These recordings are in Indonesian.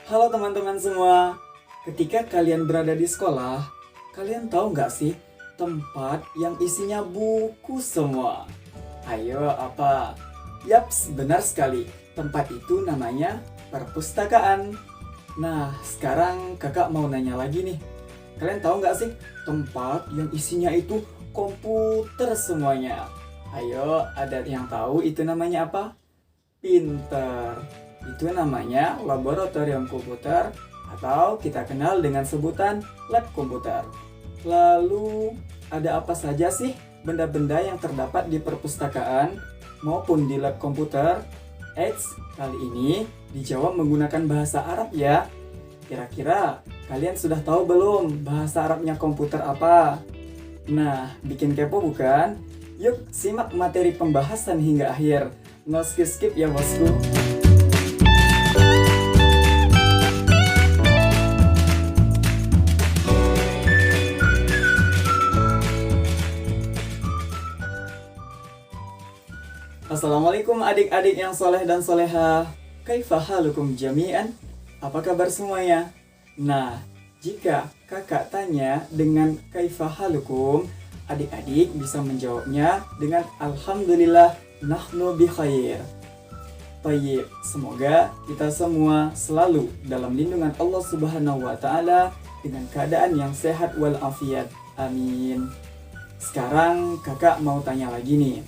Halo teman-teman semua, ketika kalian berada di sekolah, kalian tahu nggak sih tempat yang isinya buku semua? Ayo apa? Yaps, benar sekali, tempat itu namanya perpustakaan. Nah, sekarang kakak mau nanya lagi nih, kalian tahu nggak sih tempat yang isinya itu komputer semuanya? Ayo, ada yang tahu itu namanya apa? Pinter. Itu namanya laboratorium komputer atau kita kenal dengan sebutan lab komputer. Lalu, ada apa saja sih benda-benda yang terdapat di perpustakaan maupun di lab komputer? Eits, kali ini dijawab menggunakan bahasa Arab ya. Kira-kira kalian sudah tahu belum bahasa Arabnya komputer apa? Nah, bikin kepo bukan? Yuk simak materi pembahasan hingga akhir. No skip-skip ya bosku. Assalamualaikum adik-adik yang soleh dan soleha. Kaifa halukum jami'an? Apa kabar semuanya? Nah, jika kakak tanya dengan kaifa halukum, adik-adik bisa menjawabnya dengan Alhamdulillah nahnu bi khair. Tayyib, semoga kita semua selalu dalam lindungan Allah Subhanahu wa taala dengan keadaan yang sehat walafiat. Amin. Sekarang kakak mau tanya lagi nih.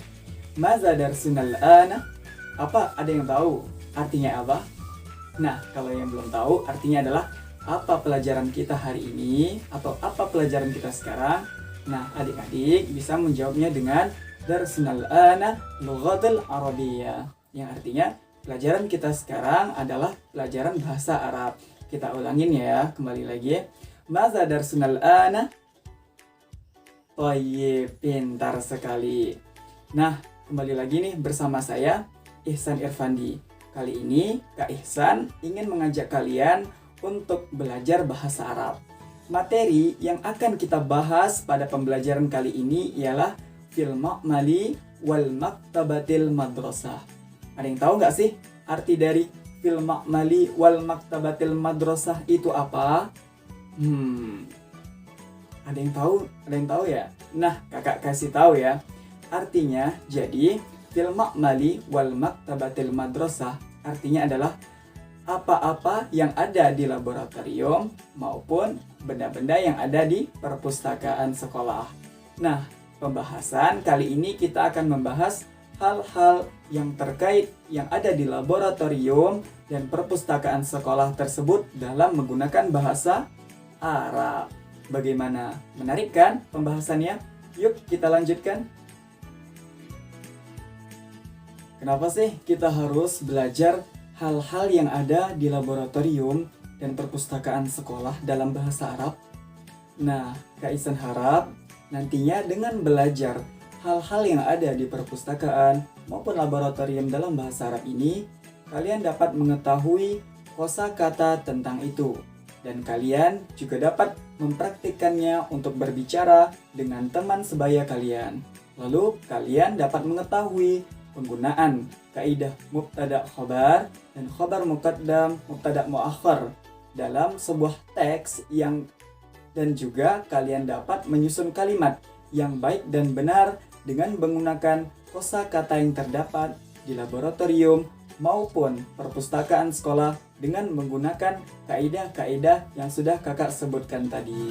Maza darsunal ana? Apa ada yang tahu artinya apa? Nah, kalau yang belum tahu artinya adalah apa pelajaran kita hari ini atau apa pelajaran kita sekarang. Nah, adik-adik bisa menjawabnya dengan darsunal ana lughatul arabiyyah, yang artinya pelajaran kita sekarang adalah pelajaran bahasa Arab. Kita ulangin ya, kembali lagi. Maza darsunal ana? Tayyib, pintar sekali. Nah, kembali lagi nih bersama saya, Ihsan Irfandi. Kali ini Kak Ihsan ingin mengajak kalian untuk belajar bahasa Arab. Materi yang akan kita bahas pada pembelajaran kali ini ialah fil ma'mali wal maktabatil madrasah. Ada yang tahu nggak sih arti dari fil ma'mali wal maktabatil madrasah itu apa? Ada yang tahu? Ada yang tahu ya? Nah, kakak kasih tahu ya. Artinya, jadi fil ma'mali wal maktabatil madrasah artinya adalah apa-apa yang ada di laboratorium maupun benda-benda yang ada di perpustakaan sekolah. Nah, pembahasan kali ini kita akan membahas hal-hal yang terkait yang ada di laboratorium dan perpustakaan sekolah tersebut dalam menggunakan bahasa Arab. Bagaimana? Menarik kan pembahasannya? Yuk kita lanjutkan. Kenapa sih kita harus belajar hal-hal yang ada di laboratorium dan perpustakaan sekolah dalam bahasa Arab? Nah, Kak Ihsan harap nantinya dengan belajar hal-hal yang ada di perpustakaan maupun laboratorium dalam bahasa Arab ini, kalian dapat mengetahui kosakata tentang itu. Dan kalian juga dapat mempraktikkannya untuk berbicara dengan teman sebaya kalian. Lalu kalian dapat mengetahui penggunaan kaidah mubtada khobar dan khobar muqaddam mubtada muakhar dalam sebuah teks dan juga kalian dapat menyusun kalimat yang baik dan benar dengan menggunakan kosakata yang terdapat di laboratorium maupun perpustakaan sekolah dengan menggunakan kaidah-kaidah yang sudah kakak sebutkan tadi.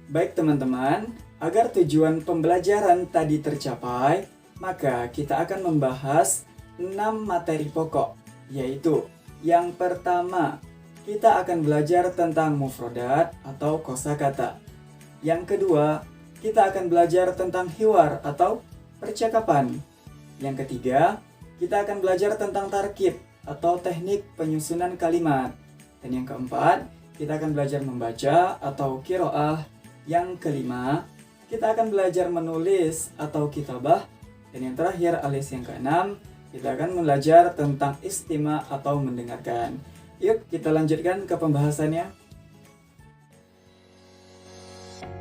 Baik teman-teman, agar tujuan pembelajaran tadi tercapai, maka kita akan membahas 6 materi pokok, yaitu yang pertama, kita akan belajar tentang mufradat atau kosakata. Yang kedua, kita akan belajar tentang hiwar atau percakapan. Yang ketiga, kita akan belajar tentang tarkib atau teknik penyusunan kalimat. Dan yang keempat, kita akan belajar membaca atau qiraah. Yang kelima, kita akan belajar menulis atau kitabah. Dan yang terakhir alias yang keenam, kita akan belajar tentang istima atau mendengarkan. Yuk kita lanjutkan ke pembahasannya.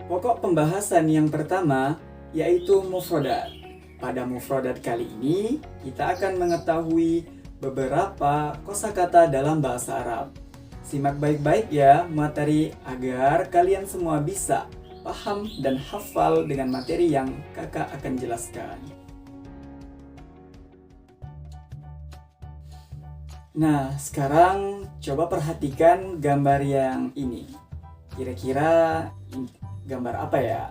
Pokok pembahasan yang pertama yaitu mufradat. Pada mufradat kali ini, kita akan mengetahui beberapa kosakata dalam bahasa Arab. Simak baik-baik ya materi agar kalian semua bisa paham dan hafal dengan materi yang kakak akan jelaskan. Nah, sekarang coba perhatikan gambar yang ini. Kira-kira gambar apa ya?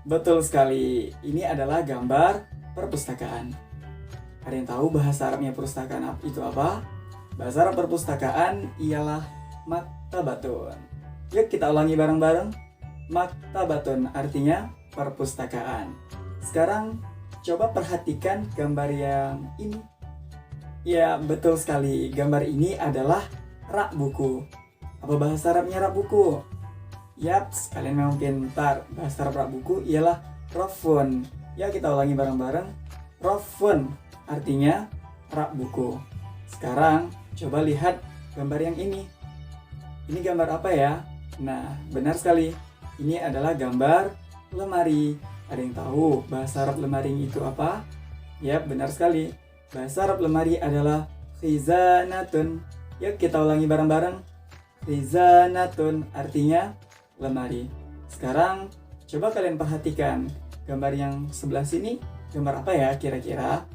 Betul sekali, ini adalah gambar perpustakaan. Ada yang tahu bahasa Arabnya perpustakaan itu apa? Bahasa Arab perpustakaan ialah maktabatun. Yuk kita ulangi bareng-bareng. Maktabatun artinya perpustakaan. Sekarang coba perhatikan gambar yang ini. Ya, betul sekali. Gambar ini adalah rak buku. Apa bahasa Arabnya rak buku? Yaps, kalian memang pintar. Bahasa Arab rak buku ialah rafun. Ya, kita ulangi bareng-bareng. Rafun artinya rak buku. Sekarang coba lihat gambar yang ini. Ini gambar apa ya? Nah, benar sekali. Ini adalah gambar lemari. Ada yang tahu bahasa Arab lemari itu apa? Ya, benar sekali. Bahasa Arab lemari adalah khizanatun. Yuk kita ulangi bareng-bareng. Khizanatun artinya lemari. Sekarang coba kalian perhatikan gambar yang sebelah sini. Gambar apa ya kira-kira?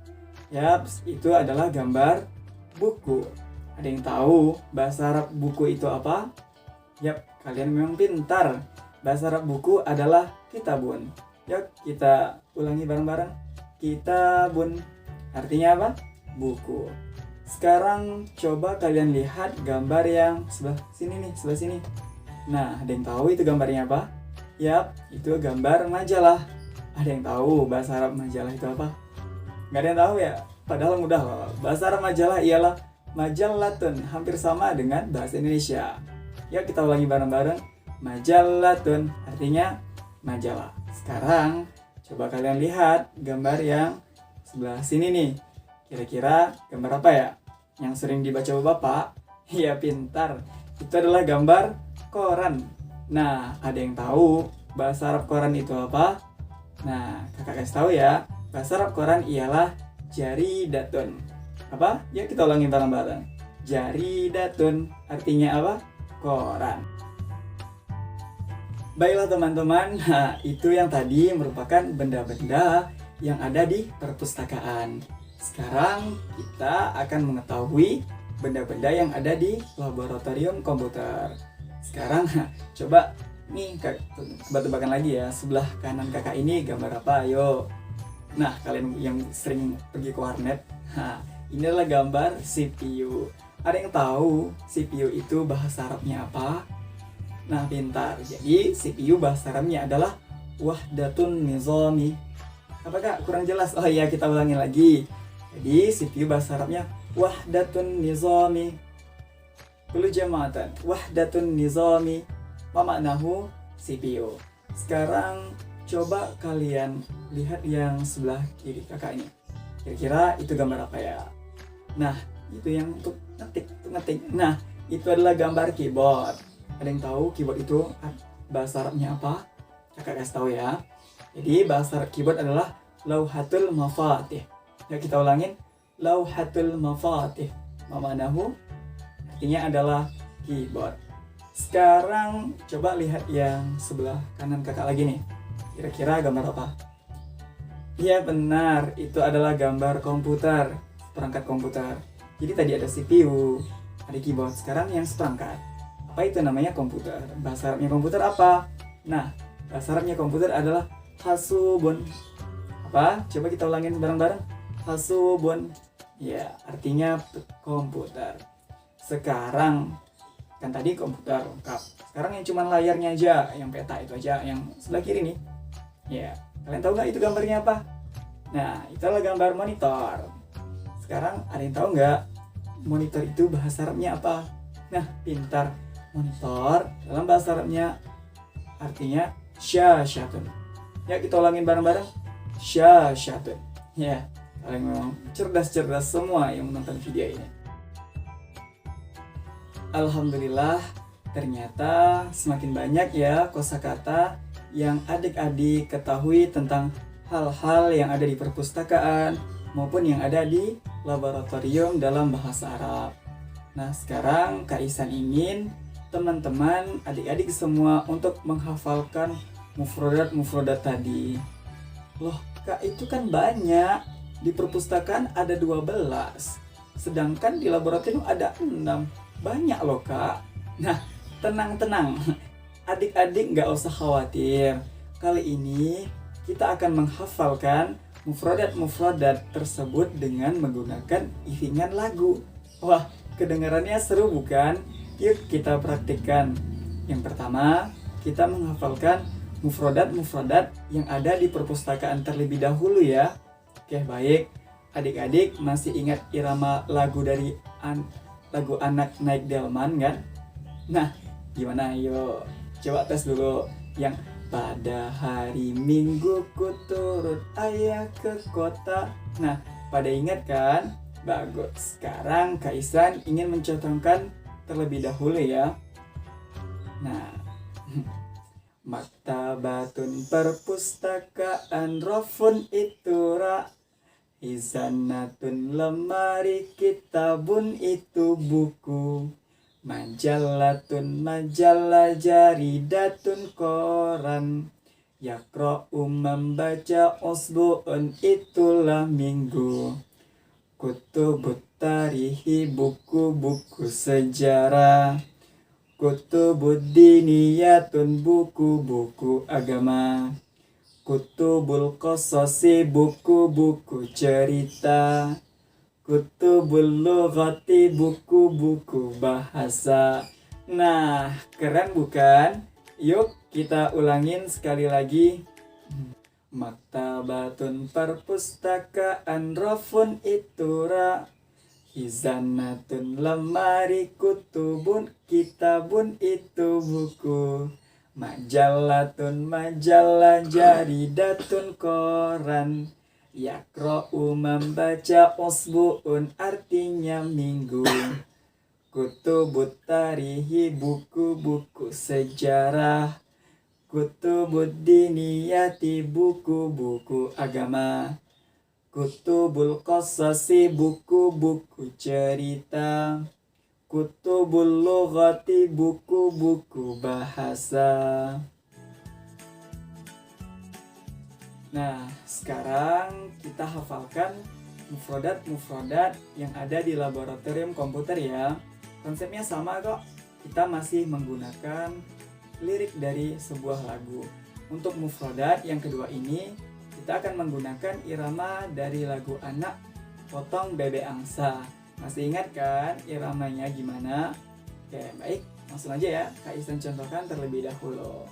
Yaps, itu adalah gambar buku. Ada yang tahu bahasa Arab buku itu apa? Yap, kalian memang pintar. Bahasa Arab buku adalah kitabun. Yuk kita ulangi bareng-bareng. Kitabun artinya apa? Buku. Sekarang coba kalian lihat gambar yang sebelah sini nih, sebelah sini. Nah, ada yang tahu itu gambarnya apa? Yap, itu gambar majalah. Ada yang tahu bahasa Arab majalah itu apa? Nggak ada yang tahu ya? Padahal mudah loh. Bahasa Arab majalah ialah majallatun, hampir sama dengan bahasa Indonesia. Ya, kita ulangi bareng-bareng. Majallatun artinya majalah. Sekarang coba kalian lihat gambar yang sebelah sini nih. Kira-kira gambar apa ya? Yang sering dibaca Bapak? Ya, pintar. Itu adalah gambar koran. Nah, ada yang tahu bahasa Arab koran itu apa? Nah, kakak kasih tahu ya. Bahasa Arab koran ialah jaridatun. Apa? Ya, kita ulangi bareng-bareng. Jaridatun artinya apa? Koran. Baiklah teman-teman, nah, itu yang tadi merupakan benda-benda yang ada di perpustakaan. Sekarang kita akan mengetahui benda-benda yang ada di laboratorium komputer. Sekarang coba nih tebak-tebakan lagi ya. Sebelah kanan kakak ini gambar apa? Ayo. Nah, kalian yang sering pergi ke warnet, ini adalah gambar CPU. Ada yang tahu CPU itu bahasa Arabnya apa? Nah, pintar. Jadi CPU bahasa Arabnya adalah wahdatun nizami. Apakah kurang jelas? Oh iya, kita ulangi lagi. Jadi CPU bahasa Arabnya wahdatun nizami. Kullu jama'atan wahdatun nizami. Ma maknahu CPU. Sekarang coba kalian lihat yang sebelah kiri kakak ini. Kira-kira itu gambar apa ya? Nah, itu yang untuk ngetik. Nah, itu adalah gambar keyboard. Ada yang tahu keyboard itu bahasa Arabnya apa? Kakak kasih tahu ya. Jadi bahasa Arab keyboard adalah lauhatul mafatih. Ya, kita ulangin. Lauhatul mafatih. Ma'anahu artinya adalah keyboard. Sekarang coba lihat yang sebelah kanan kakak lagi nih. Kira-kira gambar apa? Iya, benar, itu adalah gambar komputer, perangkat komputer. Jadi tadi ada CPU, ada keyboard, sekarang yang seperangkat. Apa itu namanya komputer? Bahasa Arabnya komputer apa? Nah, bahasa Arabnya komputer adalah hasubun. Apa? Coba kita ulangin bareng-bareng. Hasubun. Ya, artinya komputer. Sekarang, kan tadi komputer lengkap. Sekarang yang cuma layarnya aja, yang peta itu aja, yang sebelah kiri nih. Ya, kalian tahu nggak itu gambarnya apa? Nah, itu adalah gambar monitor. Sekarang ada yang tahu nggak monitor itu bahasa Arabnya apa? Nah, pintar. Monitor dalam bahasa Arabnya artinya syasyatun. Ya, kita ulangin bareng-bareng. Syasyatun. Ya, kalian memang cerdas-cerdas semua yang menonton video ini. Alhamdulillah, ternyata semakin banyak ya kosakata yang adik-adik ketahui tentang hal-hal yang ada di perpustakaan, maupun yang ada di laboratorium dalam bahasa Arab. Nah, sekarang Kak Ihsan ingin teman-teman, adik-adik semua untuk menghafalkan mufrodat-mufrodat tadi. Loh, Kak, itu kan banyak. Di perpustakaan ada 12. Sedangkan di laboratorium ada 6. Banyak loh, Kak. Nah, tenang-tenang. Adik-adik nggak usah khawatir. Kali ini kita akan menghafalkan mufrodat-mufrodat tersebut dengan menggunakan iringan lagu. Wah, kedengarannya seru bukan? Yuk kita praktikkan. Yang pertama, kita menghafalkan mufrodat-mufrodat yang ada di perpustakaan terlebih dahulu ya. Oke, baik. Adik-adik masih ingat irama lagu dari lagu Anak Naik Delman kan? Nah, gimana? Yuk, coba tes dulu. Yang pada hari Minggu ku turut ayah ke kota. Nah, pada ingat kan? Bagus. Sekarang Kak Ihsan ingin mencontohkan terlebih dahulu ya. Nah, maktabatun perpustakaan rofun itura, hizanatun lemari kitabun itu buku, majalatun majalah jaridatun koran, yakro'u membaca usbu'un itulah minggu, kutubut tarihi buku-buku sejarah, kutubud diniyatun buku-buku agama, kutubul qasasi buku-buku cerita, kutubul lughati buku-buku bahasa. Nah, keren bukan? Yuk kita ulangin sekali lagi. Maktabatun perpustakaan rofun itura, hizanatun lemari kutubun kitabun itu buku, majalatun majalah jaridatun koran, yakro'u membaca usbu'un artinya minggu, kutubut tarihi buku-buku sejarah, kutubud diniyati buku-buku agama, kutubul qasasi buku-buku cerita, kutubul lughati buku-buku bahasa. Nah, sekarang kita hafalkan mufrodat-mufrodat yang ada di laboratorium komputer ya. Konsepnya sama kok. Kita masih menggunakan lirik dari sebuah lagu. Untuk mufrodat yang kedua ini, kita akan menggunakan irama dari lagu Anak Potong Bebek Angsa. Masih ingat kan iramanya gimana? Oke, baik. Langsung aja ya, Kak Ihsan contohkan terlebih dahulu.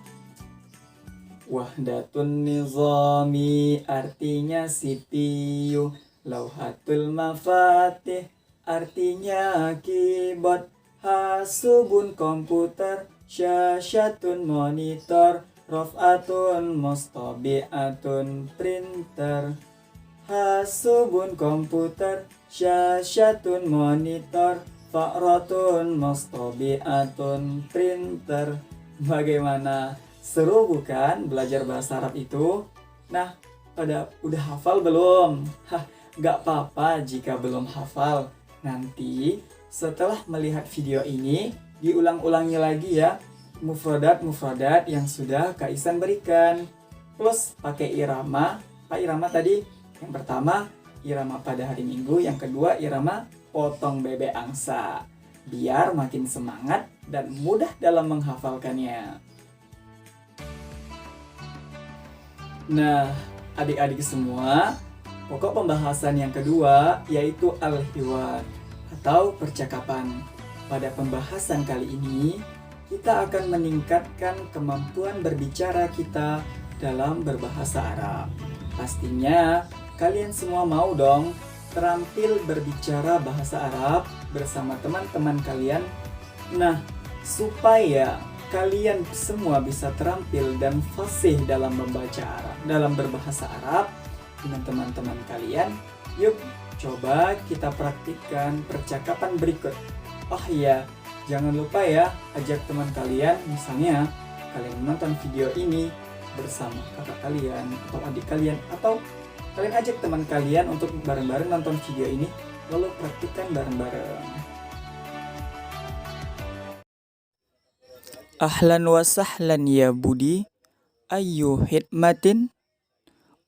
Wahdatun nizami artinya CPU, lauhatul mafatih artinya keyboard, hasubun komputer, syasyatun monitor, rof'atun mustabi'atun printer, hasubun komputer, syasyatun monitor, fa'ratun mustabi'atun printer. Bagaimana? Seru bukan belajar bahasa Arab itu? Nah, udah hafal belum? Gak apa-apa jika belum hafal. Nanti setelah melihat video ini, diulang-ulangi lagi ya mufrodat-mufrodat yang sudah Kak Ihsan berikan. Plus pakai irama. Apa irama tadi? Yang pertama, irama pada hari Minggu. Yang kedua, irama potong bebek angsa. Biar makin semangat dan mudah dalam menghafalkannya. Nah, adik-adik semua, pokok pembahasan yang kedua yaitu al-hiwar atau percakapan. Pada pembahasan kali ini, kita akan meningkatkan kemampuan berbicara kita dalam berbahasa Arab. Pastinya kalian semua mau dong terampil berbicara bahasa Arab bersama teman-teman kalian. Nah, supaya kalian semua bisa terampil dan fasih dalam membaca Arab, dalam berbahasa Arab dengan teman-teman kalian, yuk coba kita praktikkan percakapan berikut. Oh iya, jangan lupa ya ajak teman kalian, misalnya kalian menonton video ini bersama kakak kalian atau adik kalian atau Kalian ajak teman kalian untuk bareng-bareng nonton video ini, lalu praktikkan bareng-bareng. Ahlan wa sahlan ya Budi, ayyu hikmatin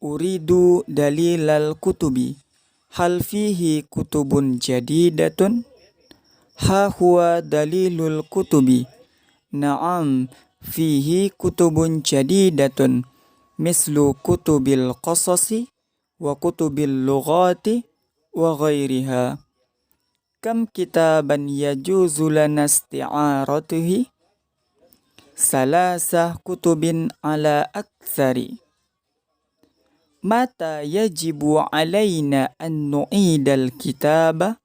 uridu dalilal kutubi, hal fihi kutubun jadidatun, ha huwa dalilul kutubi, na'am fihi kutubun jadidatun, mislu kutubil qasasi wa kutubil lughati wa ghairiha. Kam kitaban yajuzu lana isti'aratuhi? Salasah kutubin ala aktsari. Mata yajibu alaina an nu'idal kitaba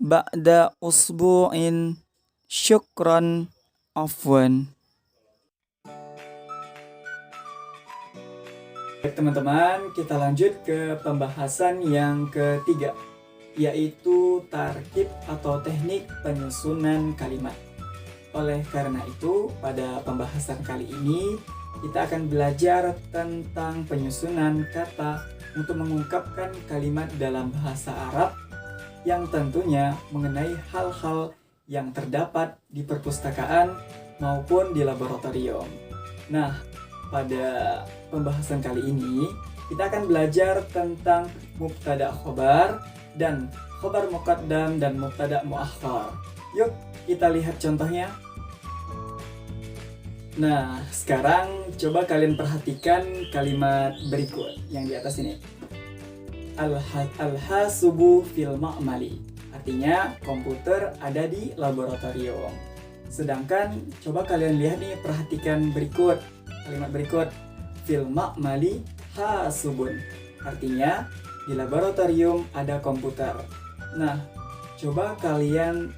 ba'da usbu'in? Syukran, afwan. Baik teman-teman, kita lanjut ke pembahasan yang ketiga, yaitu tarkib atau teknik penyusunan kalimat. Oleh karena itu, pada pembahasan kali ini kita akan belajar tentang penyusunan kata untuk mengungkapkan kalimat dalam bahasa Arab yang tentunya mengenai hal-hal yang terdapat di perpustakaan maupun di laboratorium. Nah, pada pembahasan kali ini kita akan belajar tentang mubtada khobar dan khobar muqaddam dan mubtada muakhar. Yuk kita lihat contohnya. Nah, sekarang coba kalian perhatikan kalimat berikut yang di atas ini. Al-hasubu fil ma'mali. Artinya komputer ada di laboratorium. Sedangkan coba kalian lihat nih, perhatikan berikut. Kalimat berikut. Fil ma'mali hasubun. Artinya di laboratorium ada komputer. Nah, coba kalian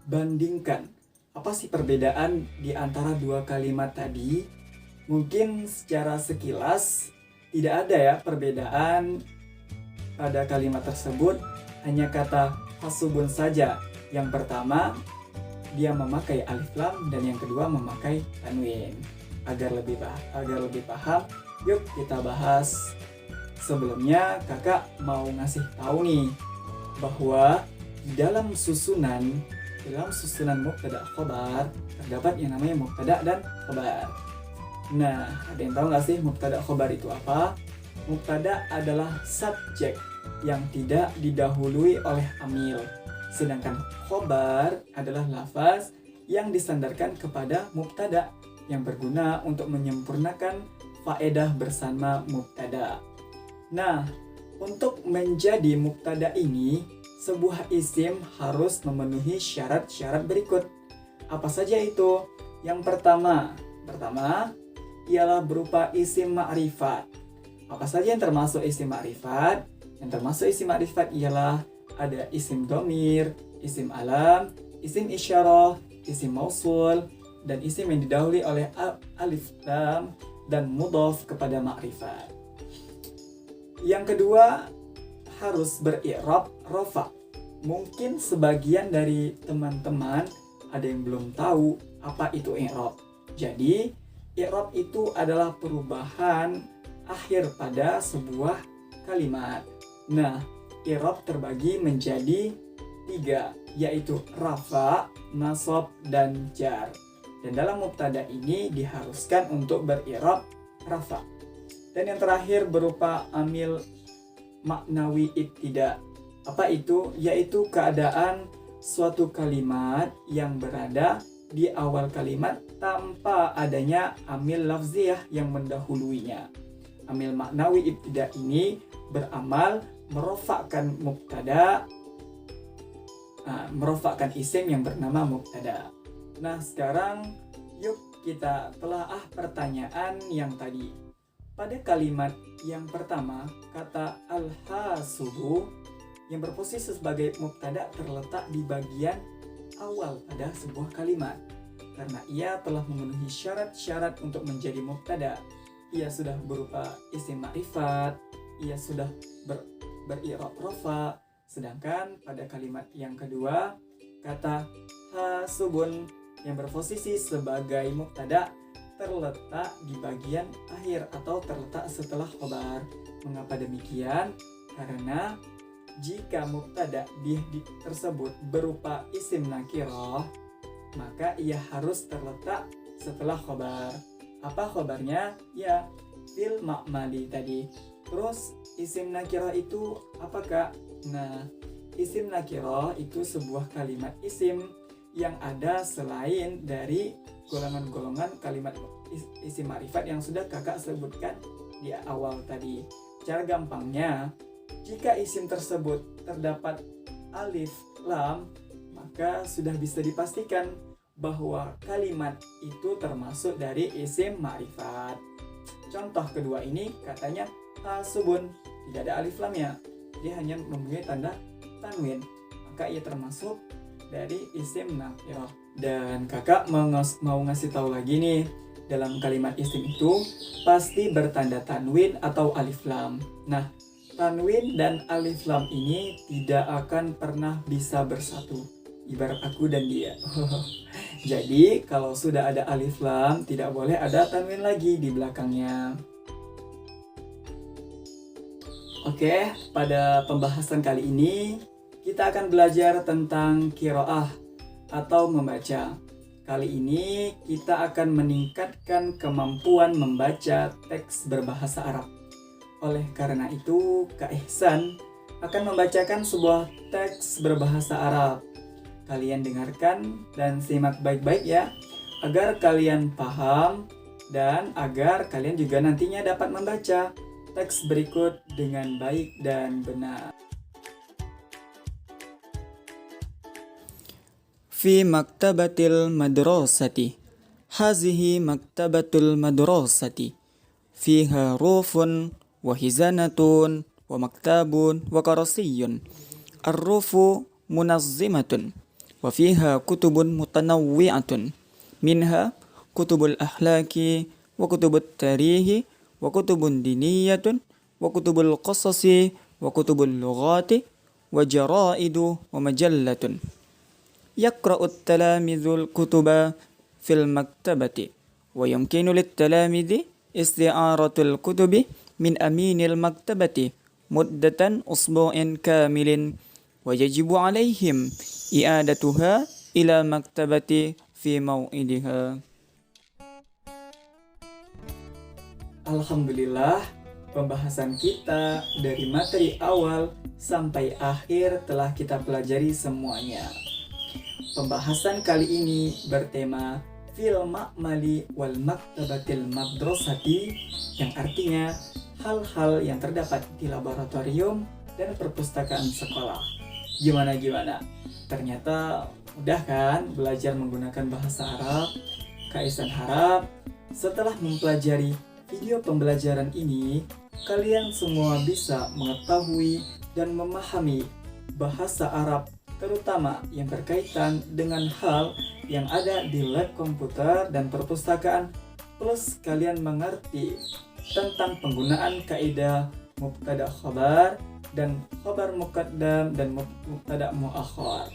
bandingkan. Apa sih perbedaan di antara dua kalimat tadi? Mungkin secara sekilas tidak ada ya perbedaan pada kalimat tersebut, hanya kata hasubun saja. Yang pertama dia memakai alif lam dan yang kedua memakai tanwin. Agar lebih paham, yuk kita bahas. Sebelumnya kakak mau ngasih tahu nih bahwa di dalam susunan mubtada khobar terdapat yang namanya mubtada dan khobar. Nah, ada yang tahu nggak sih mubtada khobar itu apa? Mubtada adalah subjek yang tidak didahului oleh amil, sedangkan khobar adalah lafaz yang disandarkan kepada mubtada yang berguna untuk menyempurnakan faedah bersama mubtada. Nah, untuk menjadi mubtada ini, sebuah isim harus memenuhi syarat-syarat berikut. Apa saja itu? Yang pertama ialah berupa isim ma'rifat. Apa saja yang termasuk isim ma'rifat? Yang termasuk isim ma'rifat ialah ada isim dhamir, isim alam, isim isyarah, isim mausul, dan isim yang didahului oleh alif lam dan mudhaf kepada ma'rifat. Yang kedua, harus beri'rab rafa. Mungkin sebagian dari teman-teman ada yang belum tahu apa itu i'rab. Jadi, i'rab itu adalah perubahan akhir pada sebuah kalimat. Nah, i'rab terbagi menjadi 3, yaitu rafa, nasab, dan jar. Dan dalam mubtada ini diharuskan untuk beri'rab rafa. Dan yang terakhir berupa amil maknawi ibtida. Apa itu? Yaitu keadaan suatu kalimat yang berada di awal kalimat tanpa adanya amil lafziyah yang mendahuluinya. Amil maknawi ibtida ini beramal merofakkan mubtada, merofakkan isim yang bernama mubtada. Nah, sekarang yuk kita telaah pertanyaan yang tadi. Pada kalimat yang pertama, kata al-hasubu yang berposisi sebagai mubtada terletak di bagian awal pada sebuah kalimat. Karena ia telah memenuhi syarat-syarat untuk menjadi mubtada. Ia sudah berupa isim ma'rifat, ia sudah beri'rab rafa. Sedangkan pada kalimat yang kedua, kata hasubun yang berposisi sebagai mubtada terletak di bagian akhir atau terletak setelah khobar. Mengapa demikian? Karena jika mubtada tersebut berupa isim nakirah, maka ia harus terletak setelah khobar. Apa khobarnya? Ya, fil ma'mali tadi. Terus isim nakirah itu apakah? Nah, isim nakirah itu sebuah kalimat isim yang ada selain dari golongan-golongan kalimat isim ma'rifat yang sudah kakak sebutkan di awal tadi. Cara gampangnya, jika isim tersebut terdapat alif lam, maka sudah bisa dipastikan bahwa kalimat itu termasuk dari isim ma'rifat. Contoh kedua ini katanya hasubun, tidak ada alif lamnya, dia hanya mempunyai tanda tanwin, maka ia termasuk dari isim nakirah. Dan kakak mau ngasih tahu lagi nih, dalam kalimat isim itu pasti bertanda tanwin atau alif lam. Nah, tanwin dan alif lam ini tidak akan pernah bisa bersatu, ibarat aku dan dia. Jadi kalau sudah ada alif lam, tidak boleh ada tanwin lagi di belakangnya. Oke, pada pembahasan kali ini kita akan belajar tentang qiraah atau membaca. Kali ini kita akan meningkatkan kemampuan membaca teks berbahasa Arab. Oleh karena itu, Kak Ihsan akan membacakan sebuah teks berbahasa Arab. Kalian dengarkan dan simak baik-baik ya, agar kalian paham dan agar kalian juga nantinya dapat membaca teks berikut dengan baik dan benar. Fi maktabatil madrasati. Hazihi maktabatul madrasati. Fiha rufun wa hizanatun wa maktabun wa karasiyun. Ar-rufu munazzimatun wa fiha kutubun mutanawwi'atun. Minha kutubul ahlaki wa kutubut tarihi wa kutubun diniyatun wa kutubul qasasi wa kutubul lughati wa jaraidu wa majallatun. يقرأ التلاميذ الكتب في المكتبة ويمكن للتلاميذ استعارة الكتب من أمين المكتبة مدة أسبوع كامل ويجب عليهم إعادتها إلى مكتبة في موعدها. Alhamdulillah, pembahasan kita dari materi awal sampai akhir telah kita pelajari semuanya. Pembahasan kali ini bertema fil ma'mali wal maktabatil madrasati, yang artinya hal-hal yang terdapat di laboratorium dan perpustakaan sekolah. Gimana? Ternyata mudah kan belajar menggunakan bahasa Arab? Kak Ihsan harap setelah mempelajari video pembelajaran ini, kalian semua bisa mengetahui dan memahami bahasa Arab, terutama yang berkaitan dengan hal yang ada di lab komputer dan perpustakaan, plus kalian mengerti tentang penggunaan kaidah mubtada khabar dan khabar muqaddam dan mubtada muakhar.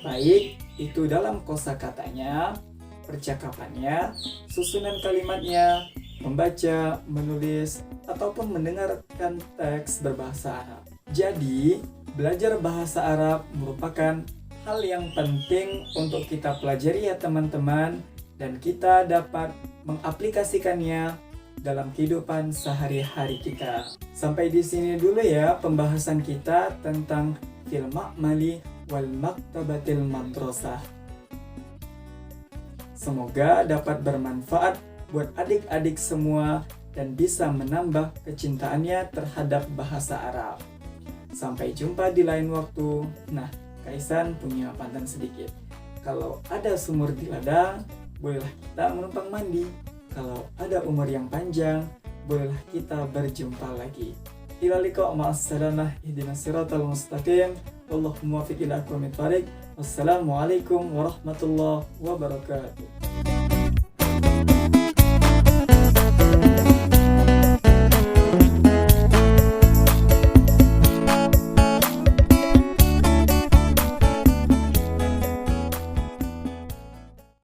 Baik itu dalam kosakatanya, percakapannya, susunan kalimatnya, membaca, menulis, ataupun mendengarkan teks berbahasa Arab. Jadi, belajar bahasa Arab merupakan hal yang penting untuk kita pelajari ya teman-teman, dan kita dapat mengaplikasikannya dalam kehidupan sehari-hari kita. Sampai di sini dulu ya pembahasan kita tentang fil ma'mali wal maktabatil madrasah. Semoga dapat bermanfaat buat adik-adik semua dan bisa menambah kecintaannya terhadap bahasa Arab. Sampai jumpa di lain waktu. Nah, Kak Ihsan punya pantun sedikit. Kalau ada sumur di ladang, bolehlah kita menumpang mandi. Kalau ada umur yang panjang, bolehlah kita berjumpa lagi. Ila liqa ma'assalamah ihdinas siratal mustaqim. Wallahu muwaffiq ila aqwamit thoriq. Wassalamualaikum warahmatullahi wabarakatuh.